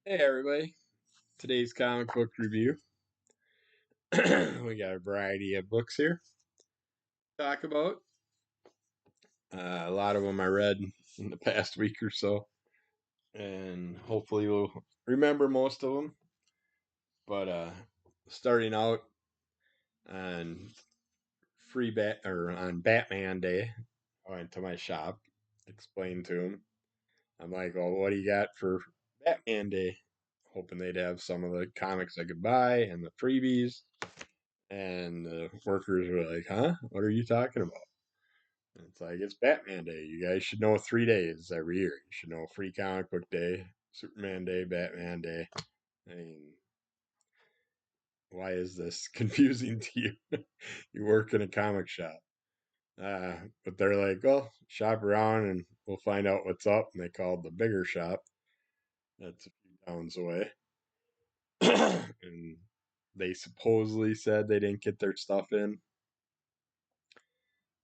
Hey everybody, today's comic book review. We got a variety of books here to talk about. A lot of them I read in the past week or so, and hopefully we'll remember most of them. But starting out on on Batman Day, I went to my shop, explained to him. I'm like, "Well, what do you got for Batman Day?" Hoping they'd have some of the comics I could buy and the freebies. And the workers were like, "Huh? What are you talking about?" And it's like, it's Batman Day. You guys should know 3 days every year. You should know Free Comic Book Day, Superman Day, Batman Day. I mean, why is this confusing to you? You work in a comic shop. Uh, but they're like, well, shop around and we'll find out what's up. And they called the bigger shop that's a few towns away. And they supposedly said they didn't get their stuff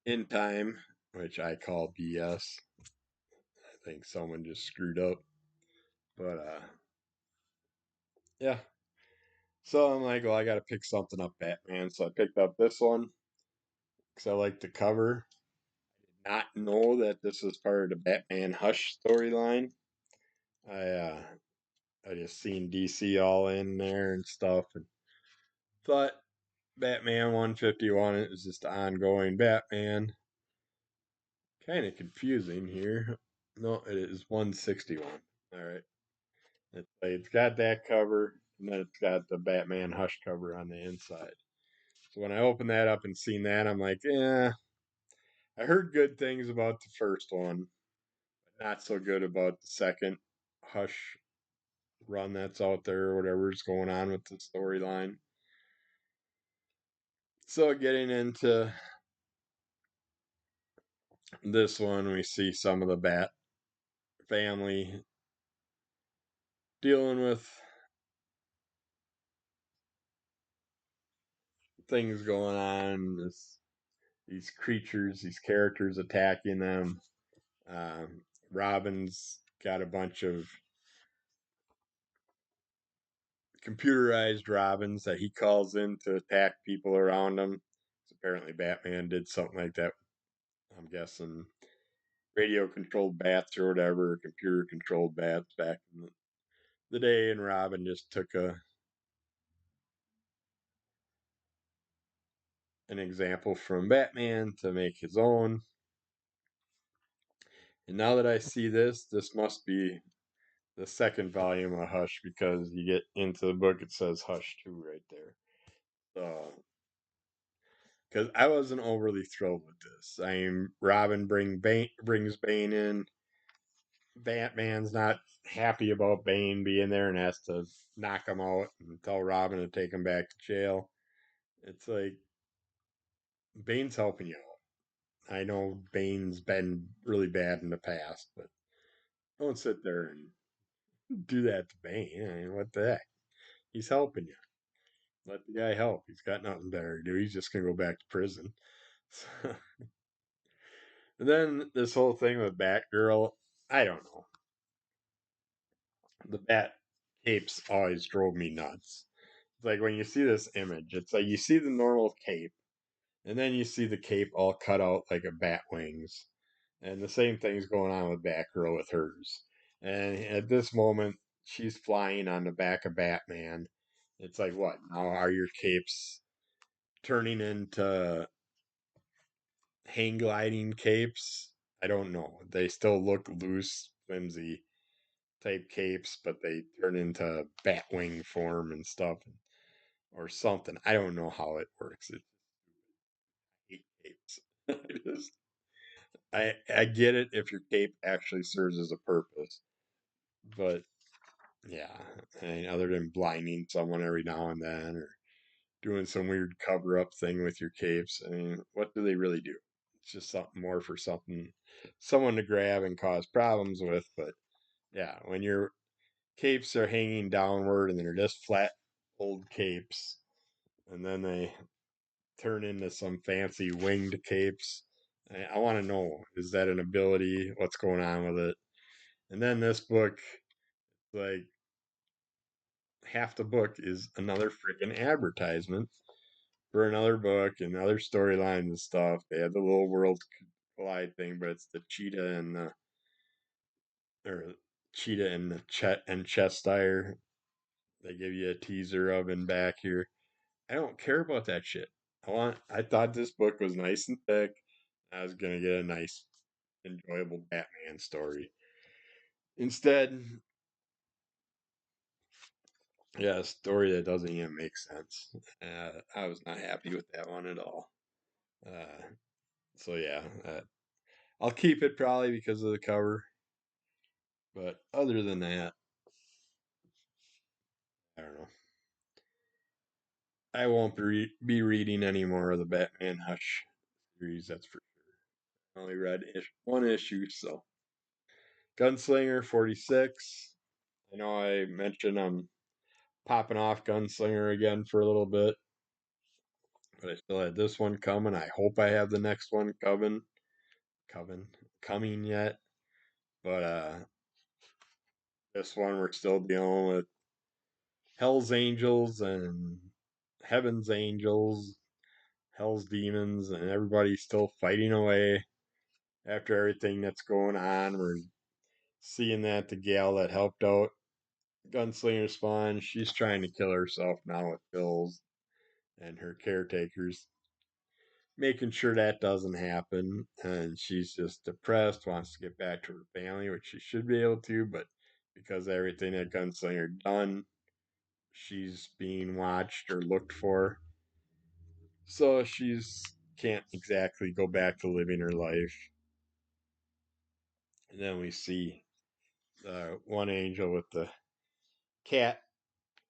in time, which I call BS. I think someone just screwed up. But yeah. So I'm like, well, I got to pick something up, Batman. So I picked up this one because I like the cover. Not know that this was part of the Batman Hush storyline. I uh, I just seen DC all in there and stuff, and thought Batman 151. It was just ongoing Batman. Kind of confusing here. No, it is 161. All right. It's got that cover, and then it's got the Batman Hush cover on the inside. So when I opened that up and seen that, I'm like, yeah, I heard good things about the first one, but not so good about the second Hush run that's out there or whatever's going on with the storyline. So getting into this one, we see some of the Bat family dealing with things going on. These creatures, these characters attacking them. Um, Robin's got a bunch of computerized Robins that he calls in to attack people around him. So apparently, Batman did something like that. I'm guessing radio controlled bats or whatever, computer controlled bats back in the day, and Robin just took an example from Batman to make his own. And now that I see this, this must be the second volume of Hush because you get into the book, it says Hush 2 right there. So, because I wasn't overly thrilled with this. I mean, Robin brings Bane in. Batman's not happy about Bane being there and has to knock him out and tell Robin to take him back to jail. It's like Bane's helping you out. I know Bane's been really bad in the past, but don't sit there and do that to Bane. I mean, what the heck? He's helping you. Let the guy help. He's got nothing better to do. He's just gonna go back to prison. So, and then this whole thing with Batgirl, I don't know. The Bat capes always drove me nuts. It's like when you see this image, it's like you see the normal cape, and then you see the cape all cut out like a bat wings. And the same thing's going on with Batgirl with hers. And at this moment, she's flying on the back of Batman. It's like, what? Now are your capes turning into hang gliding capes? I don't know. They still look loose, flimsy type capes, but they turn into Batwing form and stuff or something. I don't know how it works. It's hate capes. I get it if your cape actually serves as a purpose, but yeah, I mean, other than blinding someone every now and then or doing some weird cover up thing with your capes, I mean, what do they really do? It's just something more for someone to grab and cause problems with. But yeah, when your capes are hanging downward and they're just flat old capes, and then they turn into some fancy winged capes. I want to know, is that an ability? What's going on with it? And then this book, like half the book is another freaking advertisement for another book and other storylines and stuff. They have the little world collide thing, but it's the cheetah and the or cheetah and the Chet and Cheshire. They give you a teaser of in back here. I don't care about that shit. I thought this book was nice and thick. I was gonna get a nice, enjoyable Batman story. Instead, yeah, a story that doesn't even make sense. I was not happy with that one at all. Uh, so yeah, I'll keep it probably because of the cover. But other than that, I don't know. I won't be reading any more of the Batman Hush series. That's for sure. I only read one issue, so Gunslinger 46. I know I mentioned I'm popping off Gunslinger again for a little bit, but I still had this one coming. I hope I have the next one coming, coming yet. But this one we're still dealing with Hell's Angels and Heaven's Angels, Hell's Demons, and everybody's still fighting away after everything that's going on. We're seeing that the gal that helped out Gunslinger Spawn, she's trying to kill herself now with pills, and her caretakers making sure that doesn't happen. And she's just depressed, wants to get back to her family, which she should be able to, but because of everything that Gunslinger done, she's being watched or looked for. So she's can't exactly go back to living her life. And then we see one angel with the cat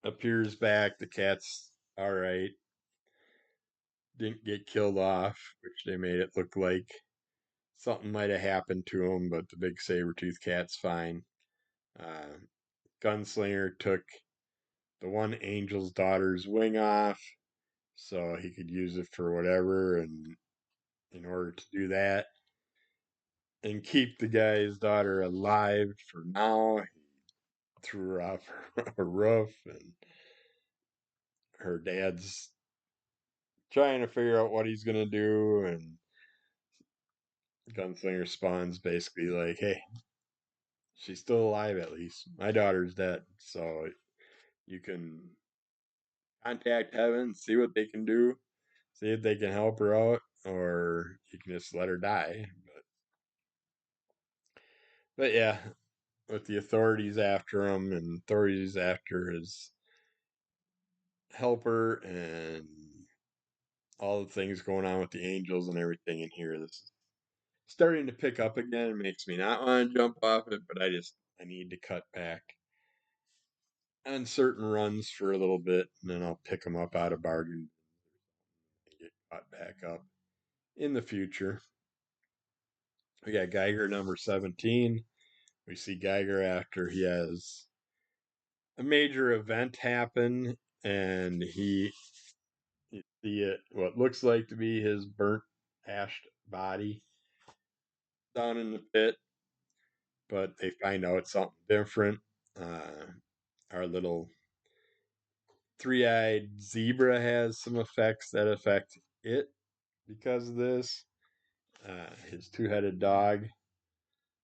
appears back. The cat's all right. Didn't get killed off, which they made it look like something might have happened to him, but the big saber-toothed cat's fine. Uh, Gunslinger took the one angel's daughter's wing off so he could use it for whatever, and in order to do that and keep the guy's daughter alive for now, he threw her off a roof, and her dad's trying to figure out what he's gonna do, and Gunslinger Spawn's basically like, hey, she's still alive at least. My daughter's dead, so you can contact heaven, see what they can do, see if they can help her out, or you can just let her die. But yeah, with the authorities after him and authorities after his helper and all the things going on with the angels and everything in here, this is starting to pick up again. It makes me not want to jump off it, but I need to cut back on certain runs for a little bit, and then I'll pick them up out of bargain and get caught back up in the future. We got Geiger number 17. We see Geiger after he has a major event happen, and you see it what looks like to be his burnt, ashed body down in the pit, but they find out something different. Our little three-eyed zebra has some effects that affect it because of this. His two-headed dog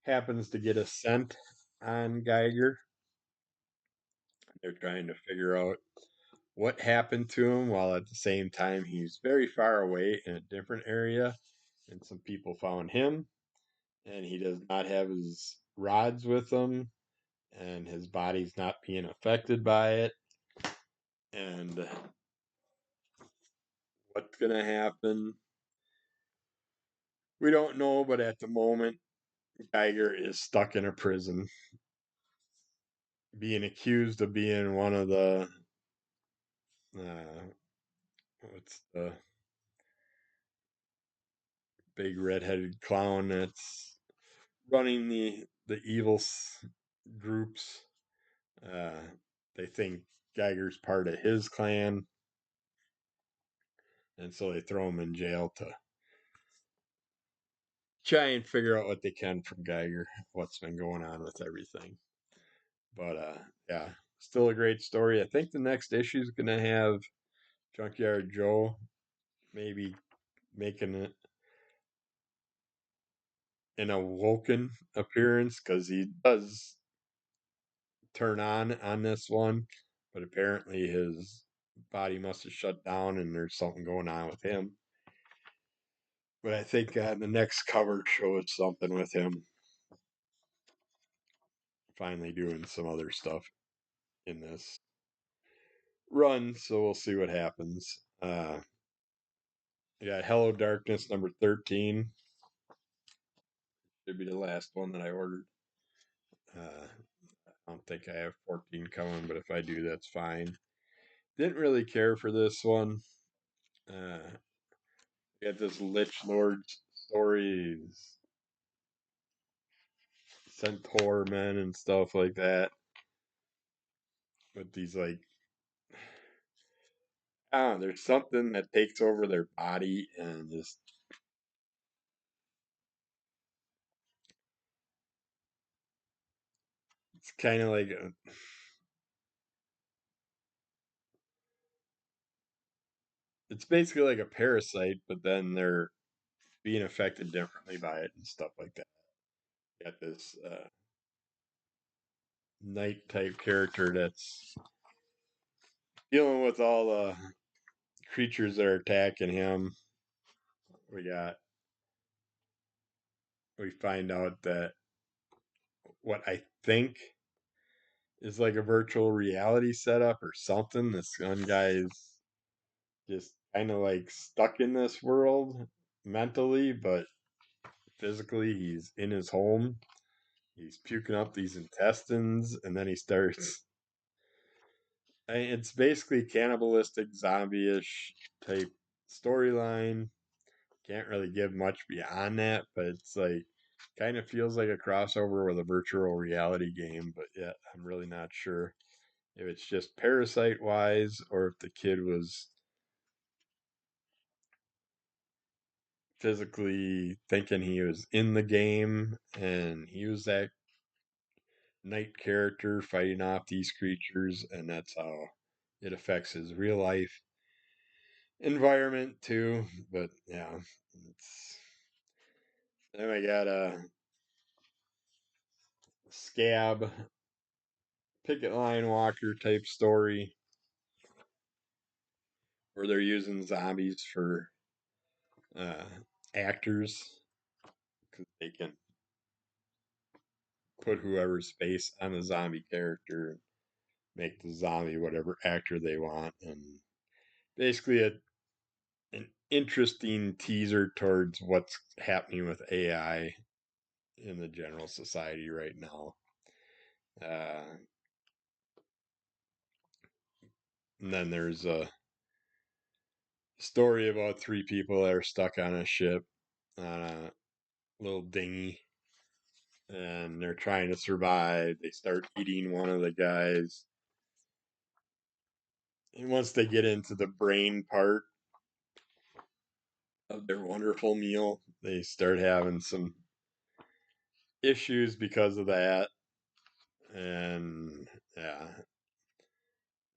happens to get a scent on Geiger. They're trying to figure out what happened to him, while at the same time he's very far away in a different area, and some people found him, and he does not have his rods with him, and his body's not being affected by it. And what's gonna happen? We don't know, but at the moment, Geiger is stuck in a prison, being accused of being one of the what's the big redheaded clown that's running the evil groups. Uh, they think Geiger's part of his clan, and so they throw him in jail to try and figure out what they can from Geiger, what's been going on with everything. But yeah, Still a great story. I think the next issue is gonna have Junkyard Joe maybe making an awoken appearance because he does turn on this one, but apparently his body must have shut down and there's something going on with him. But I think the next cover shows something with him finally doing some other stuff in this run, so we'll see what happens. Yeah, Hello Darkness number 13 should be the last one that I ordered. I don't think I have 14 coming, but if I do, that's fine. Didn't really care for this one. Got this Lich Lord stories, Centaur men and stuff like that. With these like, I don't know, there's something that takes over their body and just it's kind of like it's basically like a parasite, but then they're being affected differently by it and stuff like that. Got this knight type character that's dealing with all the creatures that are attacking him. We got we find out that what I think is like a virtual reality setup or something. This one guy's just kind of like stuck in this world mentally, but physically he's in his home. He's puking up these intestines, and then he starts. It's basically cannibalistic, zombie-ish type storyline. Can't really give much beyond that, but it's like kind of feels like a crossover with a virtual reality game. But yet, I'm really not sure if it's just parasite wise or if the kid was physically thinking he was in the game and he was that knight character fighting off these creatures, and that's how it affects his real life environment too. But yeah, it's then I got a scab picket line walker type story where they're using zombies for uh, actors because they can put whoever's face on the zombie character and make the zombie whatever actor they want, and basically an interesting teaser towards what's happening with AI in the general society right now. Uh, and then there's a story about three people that are stuck on a ship on a little dinghy and they're trying to survive. They start eating one of the guys. And once they get into the brain part of their wonderful meal, they start having some issues because of that. And yeah.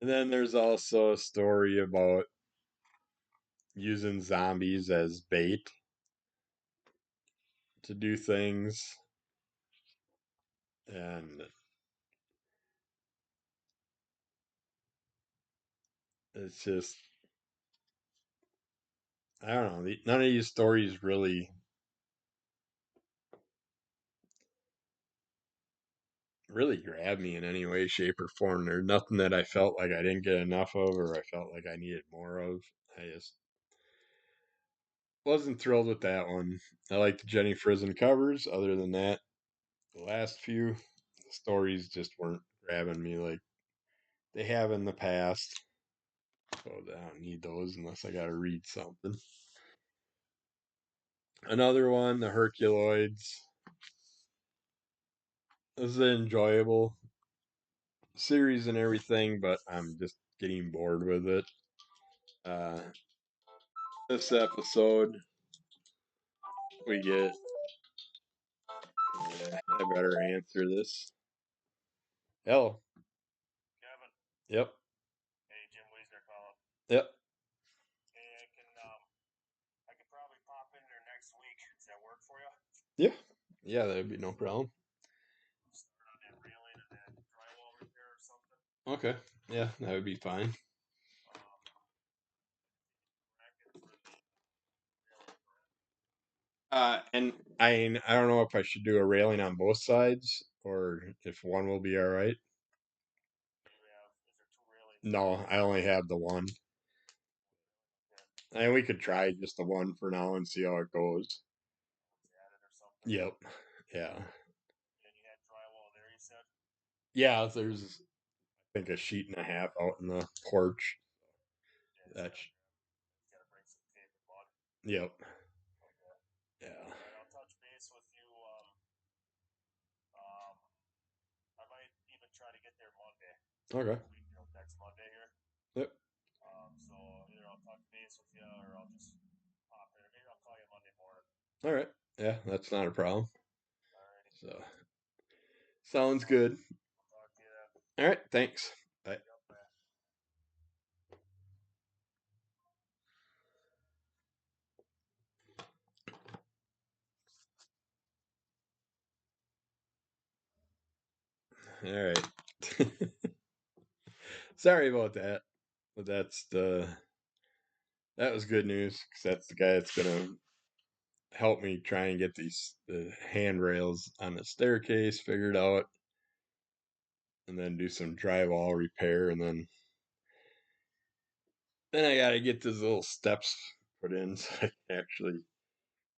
And then there's also a story about using zombies as bait to do things. And it's just, I don't know. None of these stories really grabbed me in any way, shape, or form. There's nothing that I felt like I didn't get enough of or I felt like I needed more of. I just wasn't thrilled with that one. I like the Jenny Frison covers. Other than that, the last few stories just weren't grabbing me like they have in the past. So I don't need those unless I got to read something. Another one, the Herculoids. This is an enjoyable series and everything, but I'm just getting bored with it. Uh, this episode, we get. I better answer this. Hello. Yep. Yep. Yeah. Yeah, that'd be no problem. Okay. Yeah, that would be fine. And I don't know if I should do a railing on both sides or if one will be all right. No, I only have the one. And we could try just the one for now and see how it goes. Yep. Yeah. Yeah, there's I think a sheet and a half out in the porch. That's yep. Yeah. Okay. Yep. All right. Yeah, that's not a problem. So sounds good. All right. Thanks. Bye. All right. Sorry about that, but that was good news because that's the guy that's gonna help me try and get the handrails on the staircase figured out, and then do some drywall repair, and then I gotta get these little steps put in so I can actually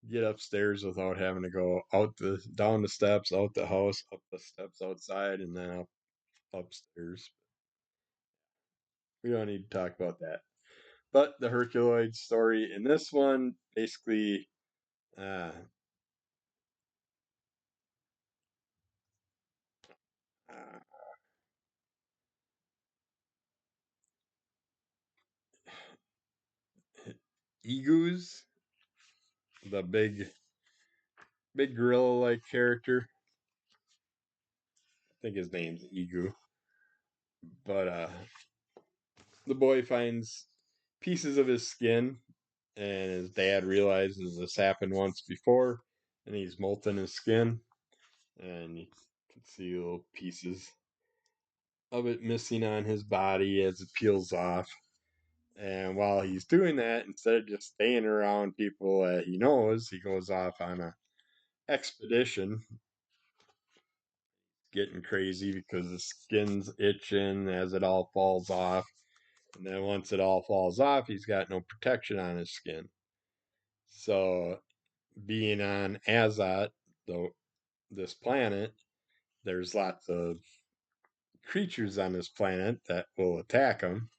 get upstairs without having to go out the down the steps, out the house, up the steps outside, and then up upstairs. We don't need to talk about that. But the Herculoid story in this one basically uh, uh, Egoos, the big gorilla like character. I think his name's Egu. But the boy finds pieces of his skin, and his dad realizes this happened once before, and he's molten his skin, and you can see little pieces of it missing on his body as it peels off. And while he's doing that, instead of just staying around people that he knows, he goes off on a expedition, getting crazy because the skin's itching as it all falls off. And then once it all falls off, he's got no protection on his skin. So, being on Azat, though this planet, there's lots of creatures on this planet that will attack him,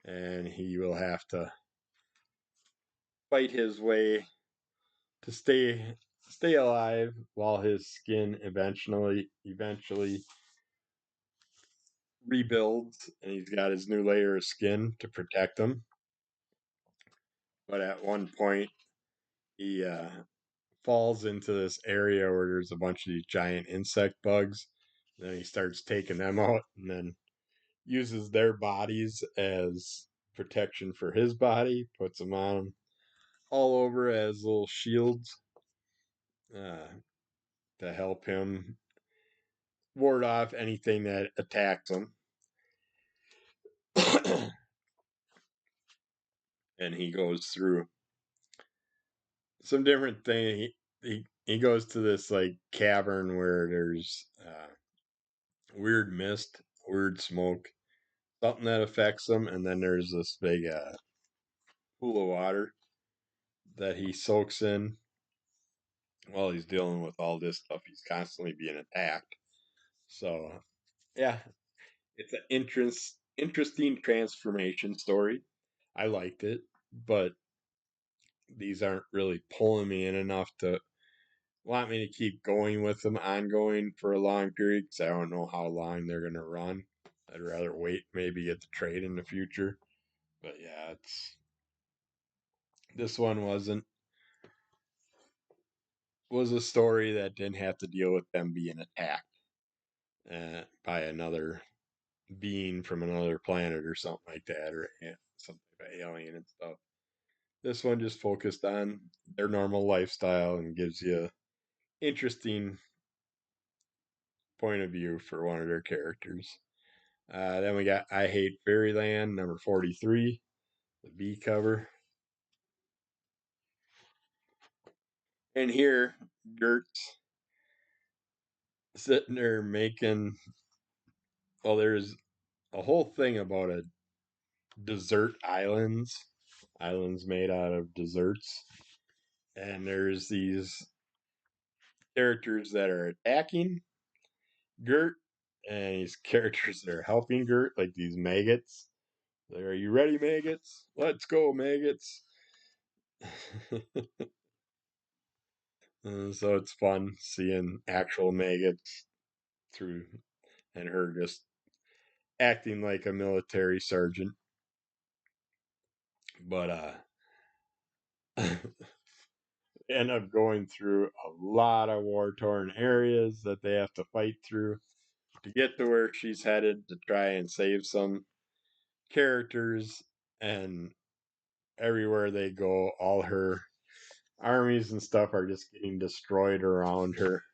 and he will have to fight his way to stay alive while his skin eventually rebuilds, and he's got his new layer of skin to protect him. But at one point, he falls into this area where there's a bunch of these giant insect bugs. Then he starts taking them out, and then uses their bodies as protection for his body. Puts them on all over as little shields uh, to help him ward off anything that attacks him. And he goes through some different thing. He goes to this like cavern where there's weird mist, weird smoke, something that affects him, and then there's this big pool of water that he soaks in while he's dealing with all this stuff. He's constantly being attacked. So yeah, it's an interesting transformation story. I liked it, but these aren't really pulling me in enough to want me to keep going with them ongoing for a long period because I don't know how long they're going to run. I'd rather wait, maybe get the trade in the future. But yeah, it's this one was a story that didn't have to deal with them being attacked by another being from another planet or something like that, or some type of alien and stuff. This one just focused on their normal lifestyle and gives you an interesting point of view for one of their characters. Then we got I Hate Fairyland, number 43, the B cover. And here, Gert's sitting there making, well, there's a whole thing about a dessert islands made out of desserts. And there's these characters that are attacking Gert, and these characters that are helping Gert, like these maggots. Like, are you ready, maggots? Let's go, maggots. And so it's fun seeing actual maggots through, and her just acting like a military sergeant. But end up going through a lot of war torn areas that they have to fight through to get to where she's headed to try and save some characters. And everywhere they go, all her armies and stuff are just getting destroyed around her.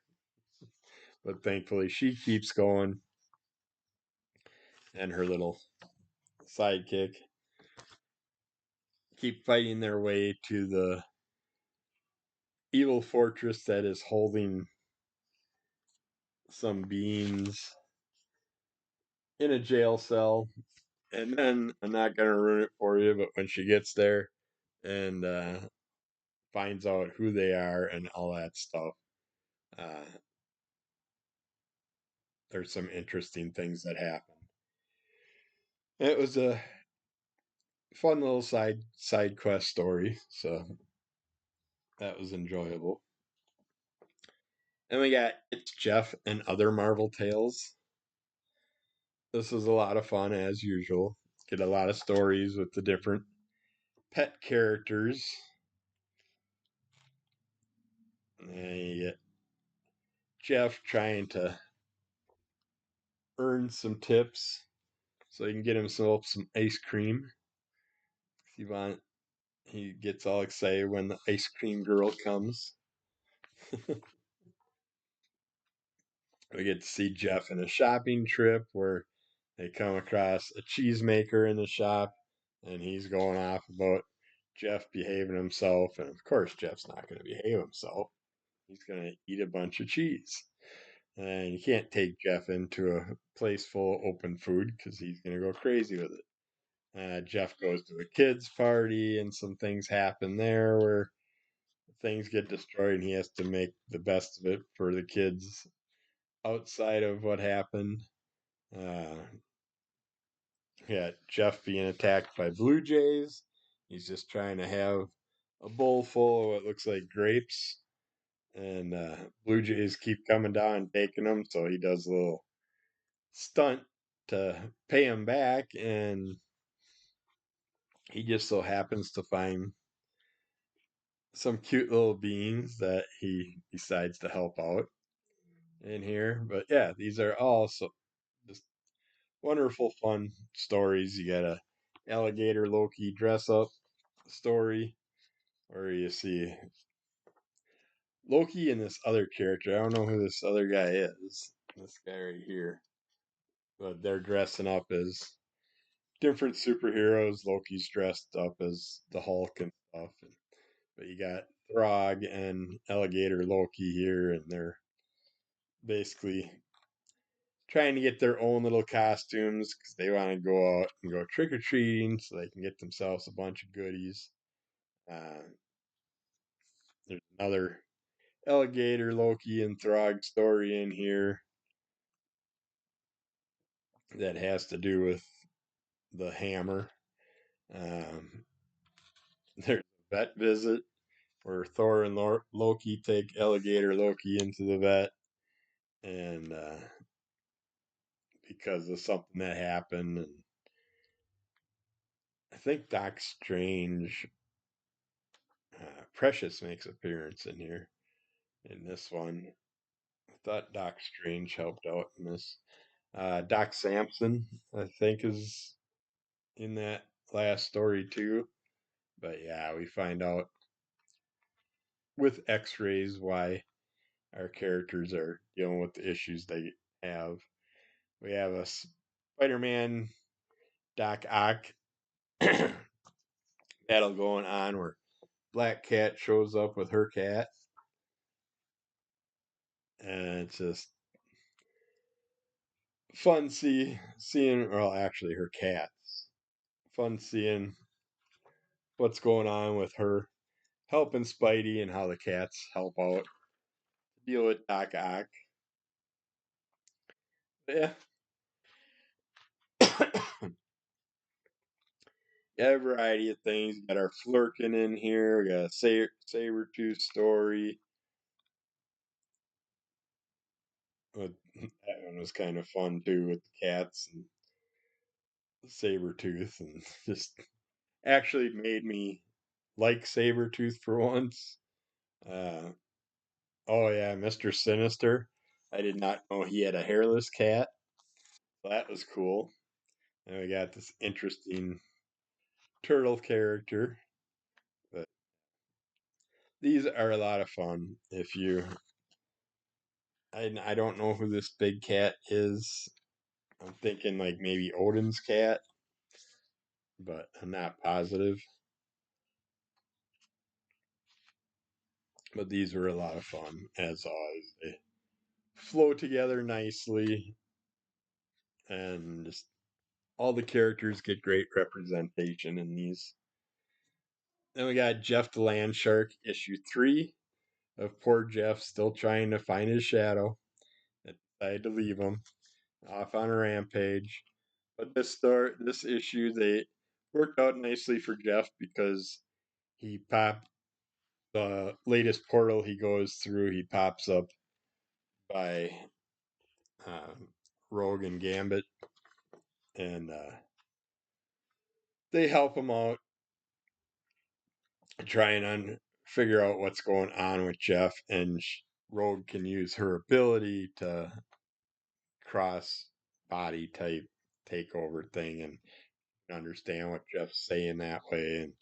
But thankfully, she keeps going, and her little sidekick keep fighting their way to the evil fortress that is holding some beings in a jail cell. And then I'm not gonna ruin it for you, but when she gets there and finds out who they are and all that stuff, uh, there's some interesting things that happen. It was a fun little side quest story, so that was enjoyable. And we got It's Jeff and Other Marvel Tales. This was a lot of fun as usual. Get a lot of stories with the different pet characters. And you get Jeff trying to earn some tips so he can get himself some ice cream. He want he gets all excited when the ice cream girl comes. We get to see Jeff in a shopping trip where they come across a cheesemaker in the shop, and he's going off about Jeff behaving himself. And of course, Jeff's not going to behave himself. He's going to eat a bunch of cheese. And you can't take Jeff into a place full of open food because he's going to go crazy with it. Jeff goes to a kid's party, and some things happen there where things get destroyed, and he has to make the best of it for the kids outside of what happened. Uh, yeah, Jeff being attacked by blue jays. He's just trying to have a bowl full of what looks like grapes, and blue jays keep coming down and taking them. So he does a little stunt to pay him back, and he just so happens to find some cute little beings that he decides to help out in here. But yeah, these are all so just wonderful, fun stories. You got a alligator Loki dress up story where you see Loki and this other character. I don't know who this other guy is. This guy right here. But they're dressing up as different superheroes. Loki's dressed up as the Hulk and stuff. But you got Throg and Alligator Loki here, and they're basically trying to get their own little costumes because they want to go out and go trick or treating so they can get themselves a bunch of goodies. Uh, there's another Alligator Loki and Throg story in here that has to do with the hammer. Um, there's a vet visit where Thor and Loki take Alligator Loki into the vet, and because of something that happened, and I think Doc Strange, Precious makes appearance in here in this one. I thought Doc Strange helped out in this. Doc Samson, I think, is in that last story too. But yeah, we find out with X-rays why our characters are dealing with the issues they have. We have a Spider-Man Doc Ock battle going on where Black Cat shows up with her cat, and it's just fun seeing. Well, actually, her cat. Fun seeing what's going on with her helping Spidey and how the cats help out deal with Doc Ock. Yeah, got a variety of things. Got our Flurkin in here. We got a Sabertooth story. That one was kind of fun too with the cats and Sabretooth, and just actually made me like Sabretooth for once. Uh, oh yeah, Mr. Sinister. I did not know he had a hairless cat. So that was cool. And we got this interesting turtle character. But these are a lot of fun. If you, I don't know who this big cat is. I'm thinking like maybe Odin's cat, but I'm not positive. But these were a lot of fun, as always. They flow together nicely, and just all the characters get great representation in these. Then we got Jeff the Land Shark, issue 3 of poor Jeff still trying to find his shadow. I decided to leave him off on a rampage. But this issue, they worked out nicely for Jeff because he popped the latest portal he goes through. He pops up by um, Rogue and Gambit, and they help him out, trying to figure out what's going on with Jeff. And Rogue can use her ability to cross body type takeover thing and understand what Jeff's saying that way, and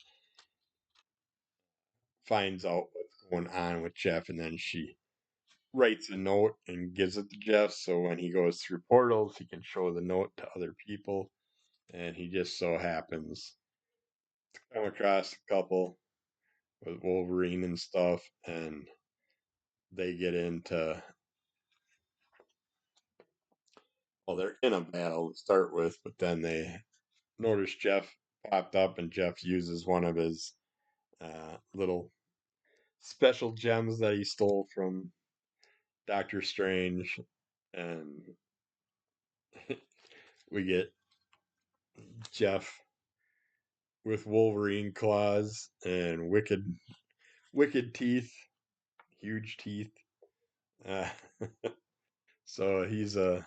finds out what's going on with Jeff. And then she writes a note and gives it to Jeff, so when he goes through portals, he can show the note to other people. And he just so happens to come across a couple with Wolverine and stuff, and they get into, well, they're in a battle to start with, but then they notice Jeff popped up, and Jeff uses one of his little special gems that he stole from Doctor Strange, and we get Jeff with Wolverine claws and wicked teeth, huge teeth. Uh, so he's a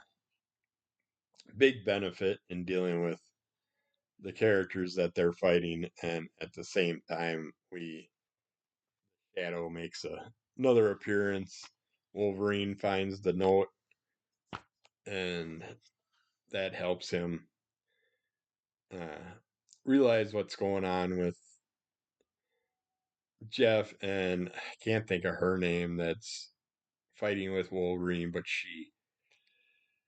big benefit in dealing with the characters that they're fighting, and at the same time, we Shadow makes another appearance. Wolverine finds the note, and that helps him uh, realize what's going on with Jeff, and I can't think of her name that's fighting with Wolverine, but she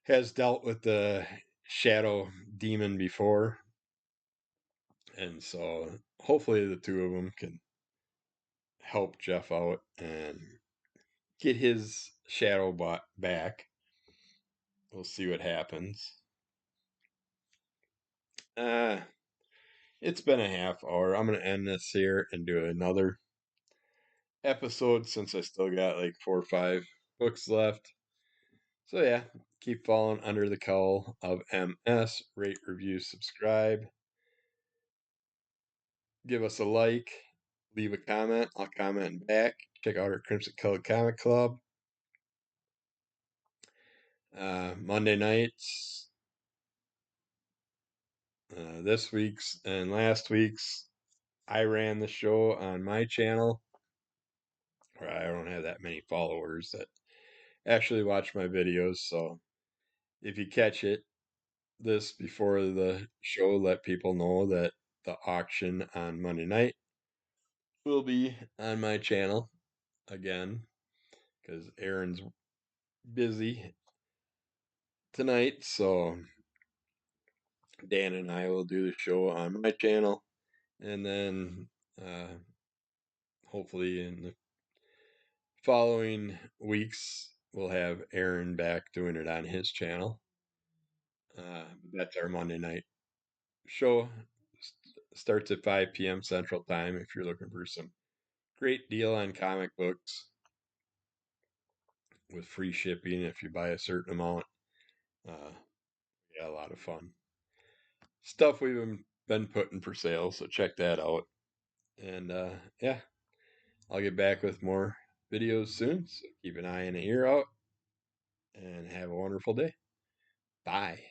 has dealt with the Shadow Demon before, and so hopefully the two of them can help Jeff out and get his Shadow bot back. We'll see what happens. Uh, it's been a half hour. I'm gonna end this here and do another episode since I still got like 4 or 5 books left. So yeah, keep following Under the Cowl of MS. Rate, review, subscribe. Give us a like. Leave a comment. I'll comment back. Check out our Crimson Colored Comic Club. Monday nights. This week's and last week's, I ran the show on my channel, where I don't have that many followers that actually watch my videos. So if you catch this before the show, let people know that the auction on Monday night will be on my channel again because Aaron's busy tonight. So Dan and I will do the show on my channel, and then hopefully in the following weeks we'll have Aaron back doing it on his channel. That's our Monday night show. Starts at 5 p.m. Central Time if you're looking for some great deal on comic books with free shipping if you buy a certain amount. Uh, yeah, a lot of fun stuff we've been putting for sale, so check that out. And yeah, I'll get back with more videos soon, so keep an eye and an ear out, and have a wonderful day. Bye.